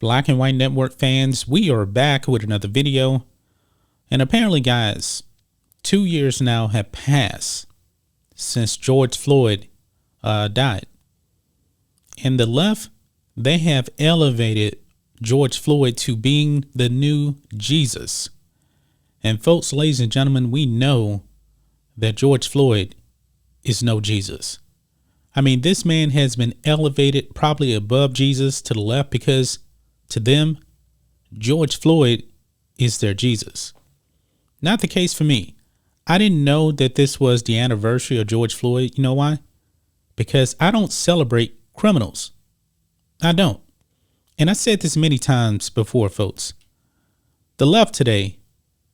Black and White Network fans, we are back with another video. And apparently, guys, 2 years now have passed since George Floyd died. And the left, they have elevated George Floyd to being the new Jesus. And folks, ladies and gentlemen, we know that George Floyd is no Jesus. I mean, this man has been elevated probably above Jesus to the left because to them, George Floyd is their Jesus. Not the case for me. I didn't know that this was the anniversary of George Floyd. You know why? Because I don't celebrate criminals. I don't. And I said this many times before, folks. The left today,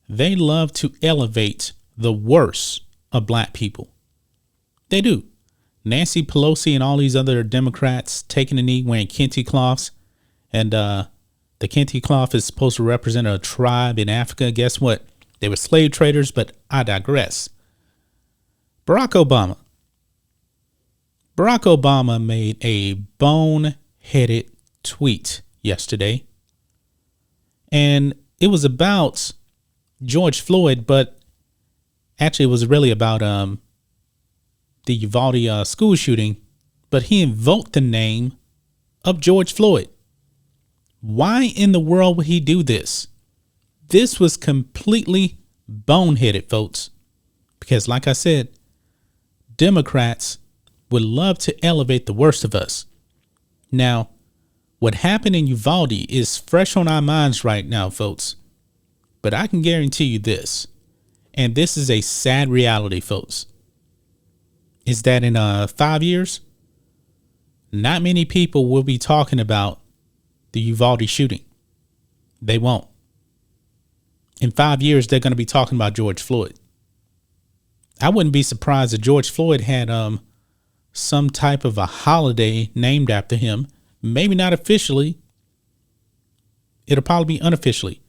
they love to elevate the worst of black people. They do. Nancy Pelosi and all these other Democrats taking a knee wearing kente cloths. And the kente cloth is supposed to represent a tribe in Africa. Guess what? They were slave traders, but I digress. Barack Obama made a bone-headed tweet yesterday. And it was about George Floyd, but actually it was really about the Uvalde school shooting. But he invoked the name of George Floyd. Why in the world would he do this? This was completely boneheaded, folks, because like I said, Democrats would love to elevate the worst of us. Now, what happened in Uvalde is fresh on our minds right now, folks, but I can guarantee you this, and this is a sad reality, folks, is that in 5 years, not many people will be talking about the Uvalde shooting. They won't. In 5 years, they're going to be talking about George Floyd. I wouldn't be surprised if George Floyd had some type of a holiday named after him. Maybe not officially. It'll probably be unofficially.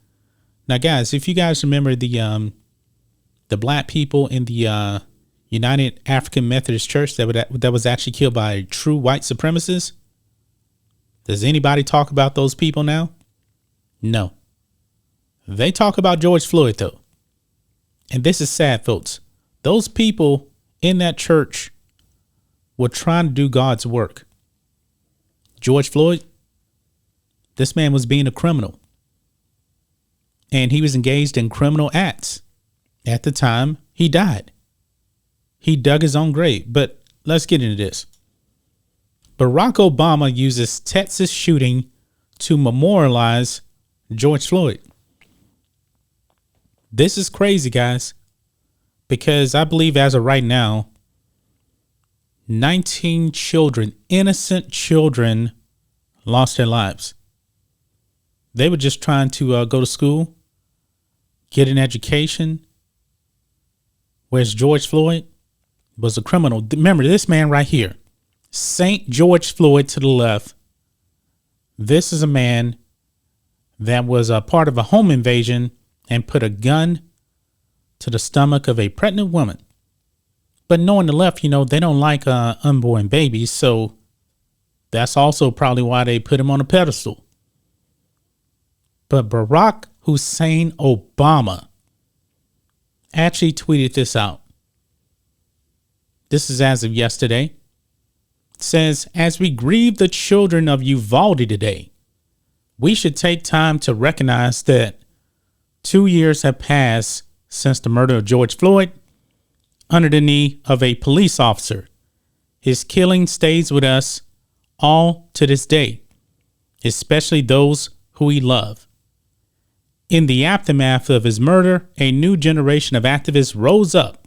Now, guys, if you guys remember the black people in the United African Methodist Church that was actually killed by true white supremacists, does anybody talk about those people now? No. They talk about George Floyd, though. And this is sad, folks. Those people in that church were trying to do God's work. George Floyd, this man was being a criminal. And he was engaged in criminal acts at the time he died. He dug his own grave. But let's get into this. Barack Obama uses Texas shooting to memorialize George Floyd. This is crazy, guys, because I believe as of right now, 19 children, innocent children, lost their lives. They were just trying to go to school, get an education, whereas George Floyd was a criminal. Remember this man right here, St. George Floyd to the left. This is a man that was a part of a home invasion and put a gun to the stomach of a pregnant woman. But knowing the left, you know, they don't like unborn babies. So that's also probably why they put him on a pedestal. But Barack Hussein Obama actually tweeted this out. This is as of yesterday. It says, as we grieve the children of Uvalde today, we should take time to recognize that 2 years have passed since the murder of George Floyd under the knee of a police officer. His killing stays with us all to this day, especially those who he loved. In the aftermath of his murder, a new generation of activists rose up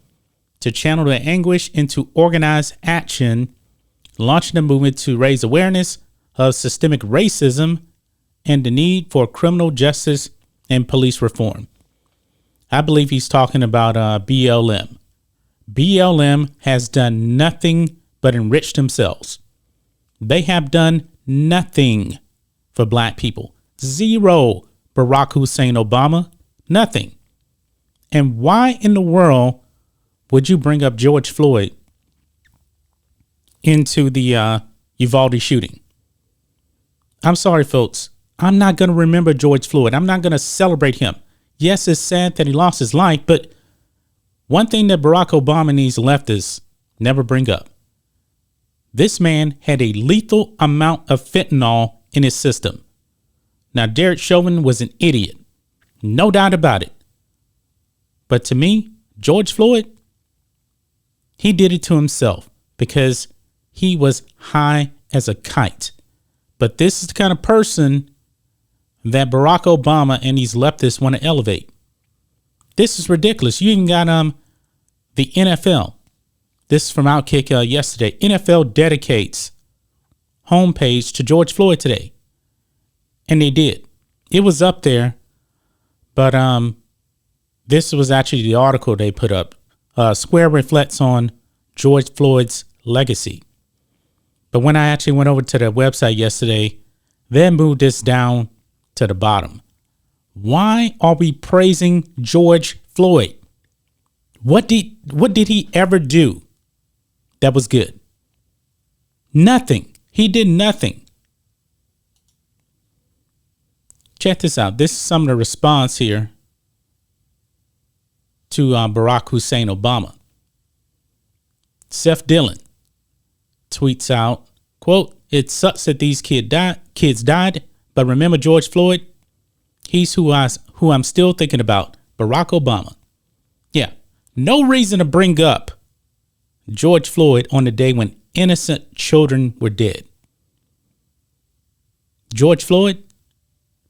to channel their anguish into organized action, launching a movement to raise awareness of systemic racism and the need for criminal justice and police reform. I believe he's talking about BLM. BLM has done nothing but enriched themselves. They have done nothing for black people. Zero, Barack Hussein Obama. Nothing. And why in the world would you bring up George Floyd into the Uvalde shooting? I'm sorry, folks. I'm not going to remember George Floyd. I'm not going to celebrate him. Yes, it's sad that he lost his life, but one thing that Barack Obama and these leftists never bring up. This man had a lethal amount of fentanyl in his system. Now, Derek Chauvin was an idiot. No doubt about it. But to me, George Floyd, he did it to himself because he was high as a kite. But this is the kind of person that Barack Obama and these leftists want to elevate. This is ridiculous. You even got the NFL. This is from Outkick yesterday. NFL dedicates homepage to George Floyd today. And they did. It was up there. But this was actually the article they put up. Square reflects on George Floyd's legacy. But when I actually went over to their website yesterday, they moved this down to the bottom. Why are we praising George Floyd? What did he ever do that was good? Nothing. He did nothing. Check this out. This is some of the response here to Barack Hussein Obama. Seth Dillon tweets out, quote, "It sucks that these kids died, but remember George Floyd? He's who I'm still thinking about, Barack Obama." Yeah, no reason to bring up George Floyd on the day when innocent children were dead. George Floyd,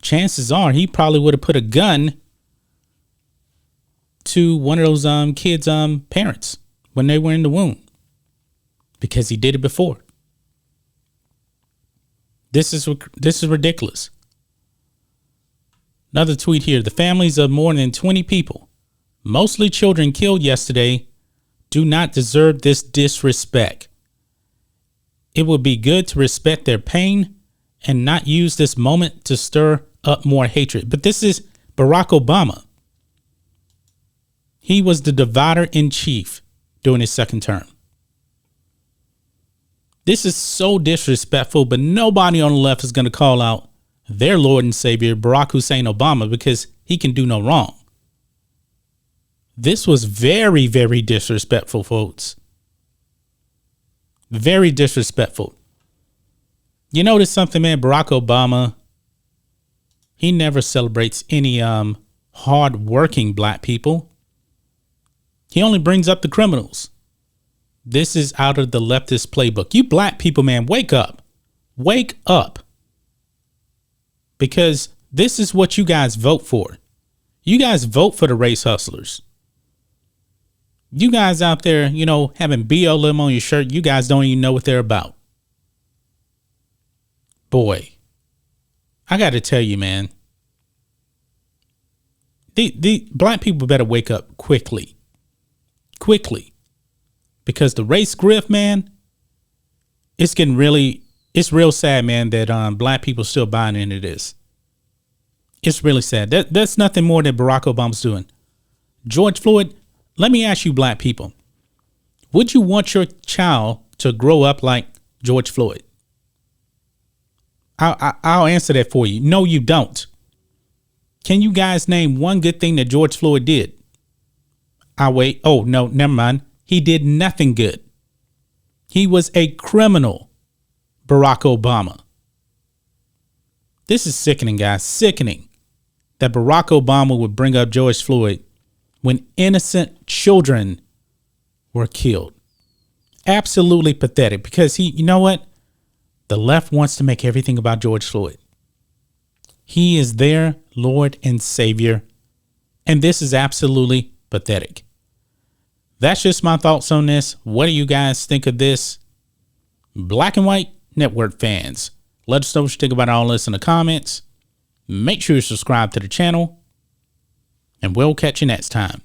chances are he probably would have put a gun to one of those kids' parents when they were in the womb, because he did it before. This is ridiculous. Another tweet here. The families of more than 20 people, mostly children, killed yesterday do not deserve this disrespect. It would be good to respect their pain and not use this moment to stir up more hatred. But this is Barack Obama. He was the divider in chief during his second term. This is so disrespectful, but nobody on the left is going to call out their Lord and Savior, Barack Hussein Obama, because he can do no wrong. This was very, very disrespectful, folks. Very disrespectful. You notice something, man? Barack Obama, he never celebrates any hard-working black people. He only brings up the criminals. This is out of the leftist playbook. You black people, man, wake up. Wake up. Because this is what you guys vote for. You guys vote for the race hustlers. You guys out there, having BLM on your shirt, you guys don't even know what they're about. Boy, I got to tell you, man, the black people better wake up quickly. Quickly. Because the race grift, man, it's real sad, man, that black people still buying into this. It's really sad. That's nothing more than Barack Obama's doing. George Floyd, let me ask you black people, would you want your child to grow up like George Floyd? I'll answer that for you. No, you don't. Can you guys name one good thing that George Floyd did? I'll wait. Oh, no, never mind. He did nothing good. He was a criminal, Barack Obama. This is sickening, guys. Sickening that Barack Obama would bring up George Floyd when innocent children were killed. Absolutely pathetic, because you know what? The left wants to make everything about George Floyd. He is their Lord and Savior, and this is absolutely pathetic. That's just my thoughts on this. What do you guys think of this? Black and White Network fans, let us know what you think about all this in the comments. Make sure you subscribe to the channel, and we'll catch you next time.